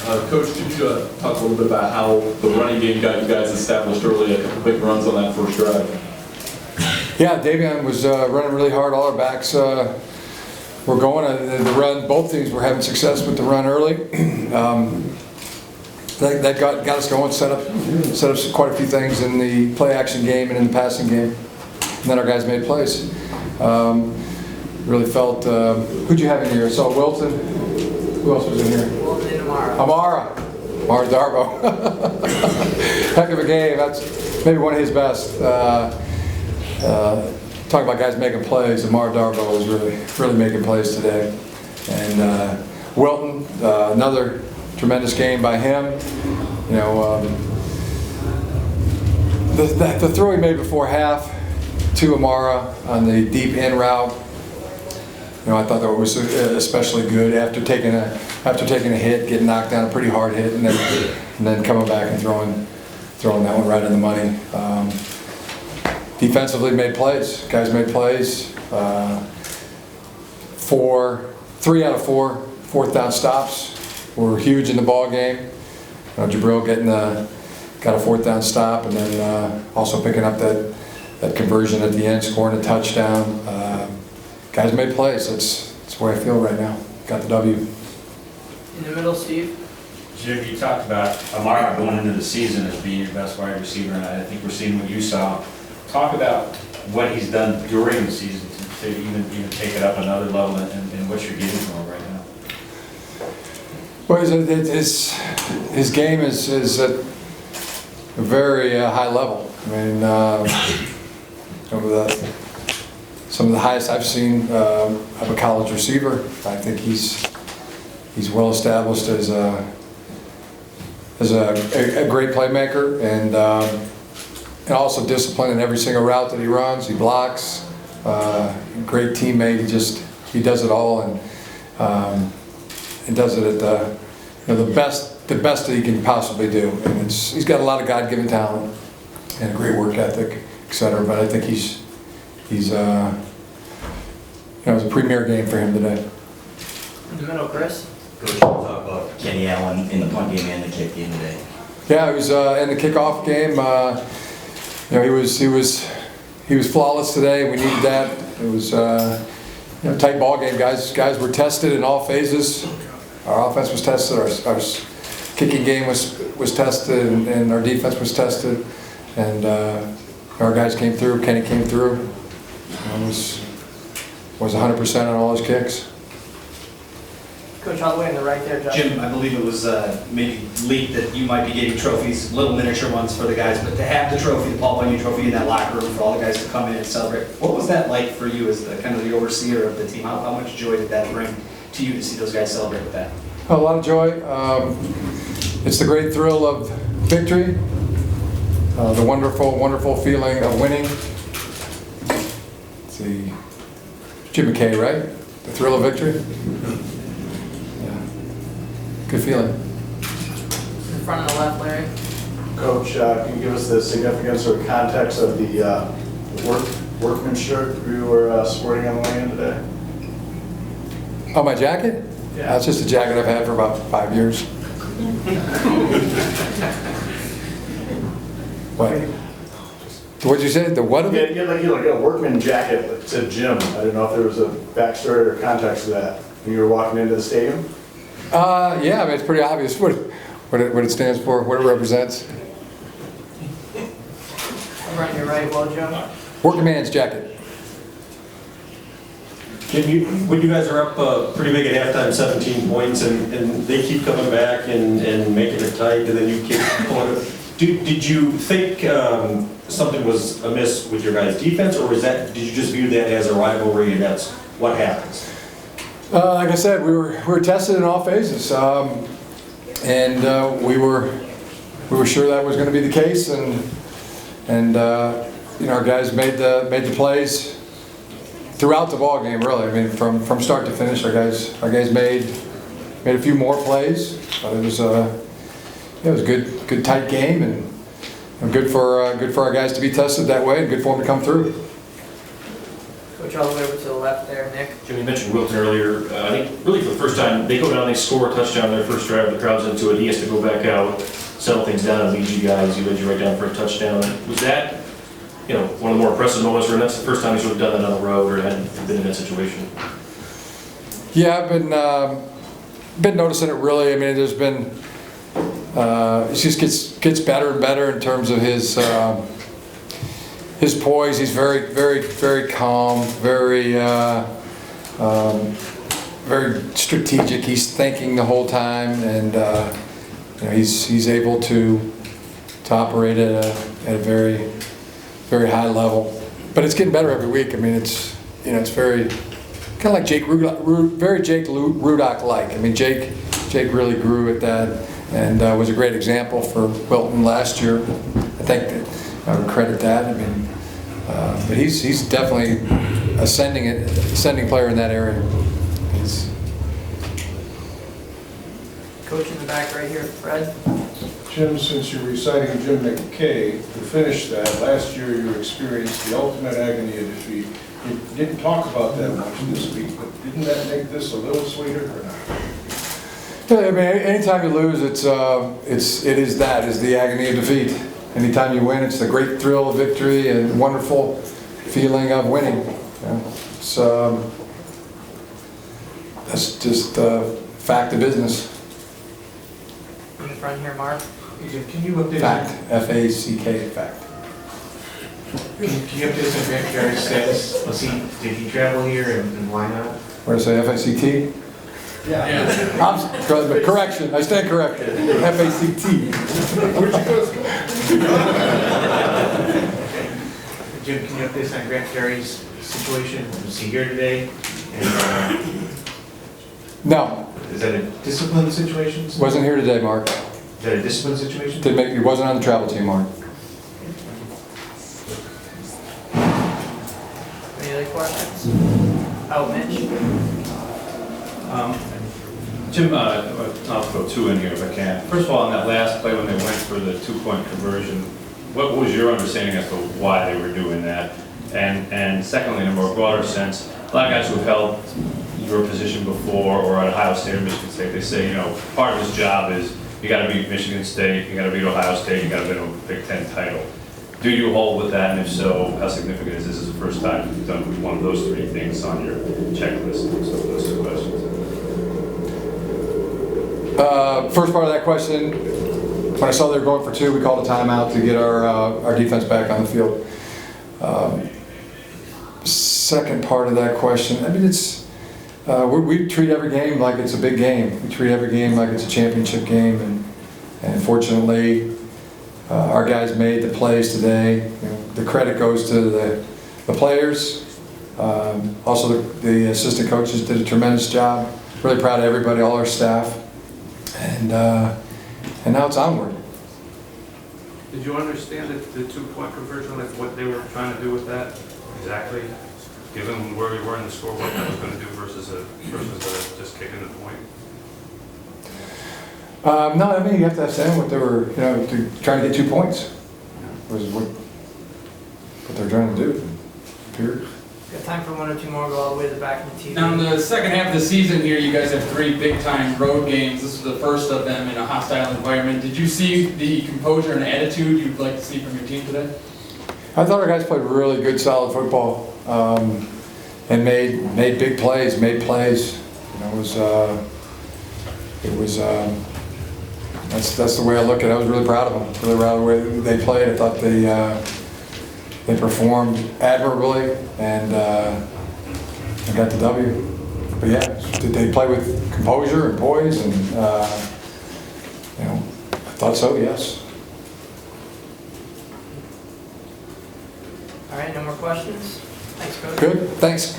Coach, could you talk a little bit about how the running game got you guys established early, a couple big runs on that first drive? Yeah, Davion was running really hard. All our backs were going. The run, both teams were having success with the run early. That got us going, set up quite a few things in the play action game and in the passing game. And then our guys made plays. Really felt, who'd you have in here? I saw Wilton. Who else was in here? Wilton and Amara Darbo. Heck of a game. That's maybe one of his best. Talking about guys making plays, Amara Darbo was really making plays today. And Wilton, another tremendous game by him. You know, the throw he made before half to Amara on the deep in route. You know, I thought that was especially good after taking a hit, getting knocked down, a pretty hard hit, and then coming back and throwing that one right in the money. Defensively made plays. Guys made plays. 3 out of 4 fourth down stops were huge in the ball game. Jabril got a fourth down stop, and then also picking up that conversion at the end, scoring a touchdown. Guys made plays. That's the way I feel right now. Got the W. In the middle, Steve. Jim, you talked about Amara going into the season as being your best wide receiver, and I think we're seeing what you saw. Talk about what he's done during the season to even take it up another level, and what you're getting from him right now. Well, his game is at a very high level. I mean, some of the highest I've seen of a college receiver. I think he's well established as a great playmaker, and also disciplined in every single route that he runs. He blocks. Great teammate. He does it all, and does it at the best that he can possibly do. And he's got a lot of God-given talent and a great work ethic, etc. But I think it was a premier game for him today. In the middle, Chris. Coach, you talk about Kenny Allen in the punt game and the kick game today. Yeah, he was in the kickoff game. He was flawless today. We needed that. It was a tight ball game. Guys were tested in all phases. Our offense was tested. Our kicking game was tested, and our defense was tested. And our guys came through. Kenny came through. Was 100% on all his kicks. Coach, all the way on the right there, Josh. Jim, I believe it was maybe leaked that you might be getting trophies, little miniature ones for the guys, but to have the trophy, the Paul Bunyan trophy in that locker room for all the guys to come in and celebrate, what was that like for you as the kind of the overseer of the team? How much joy did that bring to you to see those guys celebrate with that? A lot of joy. It's the great thrill of victory, the wonderful, wonderful feeling of winning. Let's see, Jim McKay, right? The thrill of victory. Good feeling. In front of the left, Larry. Coach, can you give us the significance or context of the workman shirt you were sporting on the way in today? Oh, my jacket? Yeah. That's just a jacket I've had for about 5 years. What? What'd you say? The what of it? Yeah, like a workman jacket that said Jim. I didn't know if there was a backstory or context to that when you were walking into the stadium. Yeah, I mean, it's pretty obvious what it stands for, what it represents. I'm running your right, well, Joe. Working man's jacket. When you guys are up pretty big at halftime, 17 points, and they keep coming back and making it tight, and then you keep pulling it. Did you think something was amiss with your guys' defense, or did you just view that as a rivalry and that's what happens? Like I said, we were tested in all phases, and we were sure that was going to be the case, and our guys made the plays throughout the ball game. Really, I mean, from start to finish, our guys made a few more plays, but it was a good tight game, and good for our guys to be tested that way, and good for them to come through. Coach, all the way over to the left there, Nick. Jimmy mentioned Wilton earlier. I think really for the first time, they go down, they score a touchdown their first drive, the crowd's into it, he has to go back out, settle things down, and lead you guys, he led you right down for a touchdown. Was that, one of the more impressive moments, or that's the first time he's sort of done that on the road, or hadn't been in that situation? Yeah, I've been noticing it really. I mean, there's been, it just gets better and better in terms of his poise. He's very, very, very calm, very, very strategic. He's thinking the whole time, and he's able to operate at a very, very high level. But it's getting better every week. I mean, it's very kind of like Jake Rudock-like. I mean, Jake really grew at that, and was a great example for Wilton last year. I think that I would credit that. I mean, but he's definitely ascending player in that area. Coach in the back right here, Fred. Jim, since you're reciting Jim McKay, to finish that, last year you experienced the ultimate agony of defeat. You didn't talk about that much this week, but didn't that make this a little sweeter or not? Yeah, I mean, anytime you lose, it is the agony of defeat. Anytime you win, it's the great thrill of victory and wonderful feeling of winning. That's just a fact of business. In the front here, Mark. Can you update Fact, F-A-C-K, fact. Can you update us on Grant Ferry's status? Did he travel here and why not? What did I say, F-A-C-T? Yeah. Correction, I stand corrected. F-A-C-T. Jim, can you update us on Grant Ferry's situation? Was he here today? And, No, is that a discipline situation? wasn't here today, Mark. Is that a discipline situation? He wasn't on the travel team, Mark. Any other questions? Oh, Mitch. Jim, I'll throw two in here if I can. First of all, on that last play when they went for the two-point conversion, what was your understanding as to why they were doing that? And secondly, in a more broader sense, a lot of guys who have held your position before or at Ohio State or Michigan State, they say, part of his job is you got to beat Michigan State, you got to beat Ohio State, you got to win a Big Ten title. Do you hold with that, and if so, how significant is this as the first time you've done one of those three things on your checklist? So those two questions. First part of that question, when I saw they were going for two, we called a timeout to get our defense back on the field. Second part of that question, I mean, it's we treat every game like it's a big game. We treat every game like it's a championship game, and fortunately, our guys made the plays today. The credit goes to the players. Also, the assistant coaches did a tremendous job. Really proud of everybody, all our staff, and now it's onward. Did you understand the two-point conversion, like what they were trying to do with that exactly? Given where we were in the score, what that was going to do versus just kicking the point? No, I mean, you have to understand what they were, trying to get 2 points. Was what they're trying to do. Period. Got time for one or two more, go all the way to the back of the TV. Now in the second half of the season here, you guys have 3 big-time road games. This was the first of them in a hostile environment. Did you see the composure and attitude you'd like to see from your team today? I thought our guys played really good, solid football, and made big plays, made plays. That's the way I look at it. I was really proud of them. Really proud of the way they played. I thought they performed admirably and got the W. But yeah, did they play with composure and poise? And I thought so. Yes. All right, no more questions? Thanks, Coach. Good. Thanks.